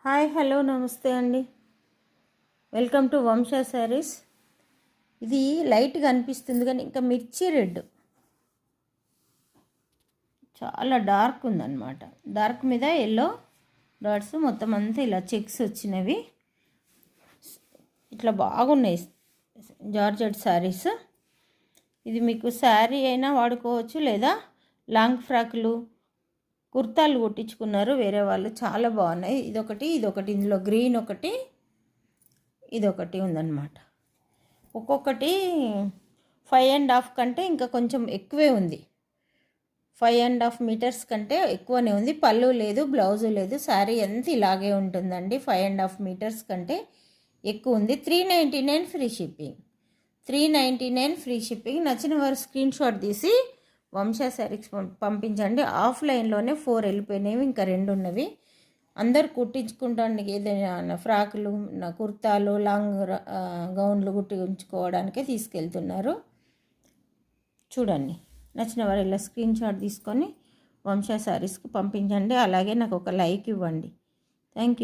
Hi hello నమస్తే అండి. Welcome to వంశ శారీస్. ఇది లైట్గా అనిపిస్తుంది కానీ ఇంకా మిర్చి రెడ్ చాలా డార్క్ ఉందన్నమాట. డార్క్ మీద ఎల్లో డాట్స్ మొత్తం అంతా ఇలా చెక్స్ వచ్చినవి ఇట్లా బాగున్నాయి జార్జెట్ శారీస్. ఇది మీకు శారీ అయినా వాడుకోవచ్చు లేదా లాంగ్ ఫ్రాక్లు కుర్తాలు కుట్టించుకున్నారు వేరే వాళ్ళు, చాలా బాగున్నాయి. ఇదొకటి ఇందులో గ్రీన్ ఒకటి ఇదొకటి ఉందన్నమాట. ఒక్కొక్కటి 5.5 కంటే ఇంకా కొంచెం ఎక్కువే ఉంది. 5.5 మీటర్స్ కంటే ఎక్కువనే ఉంది. పళ్ళు లేదు, బ్లౌజు లేదు, శారీ ఎంత ఇలాగే ఉంటుందండి. 5.5 మీటర్స్ కంటే ఎక్కువ ఉంది. 399 ఫ్రీ షిప్పింగ్. 399 free shipping. నచ్చిన వారు స్క్రీన్ షాట్ తీసి వంశ శారీస్ పంపించండి. ఆఫ్లైన్లోనే 4 వెళ్ళిపోయినవి, ఇంకా 2 ఉన్నవి. అందరు కుట్టించుకుంటానికి ఏదైనా ఫ్రాకులు, కుర్తాలు, లాంగ్ గౌన్లు కుట్టించుకోవడానికే తీసుకెళ్తున్నారు. చూడండి, నచ్చిన వారు ఇలా స్క్రీన్ షాట్ తీసుకొని వంశ శారీస్కి పంపించండి. అలాగే నాకు ఒక లైక్ ఇవ్వండి. Thank you.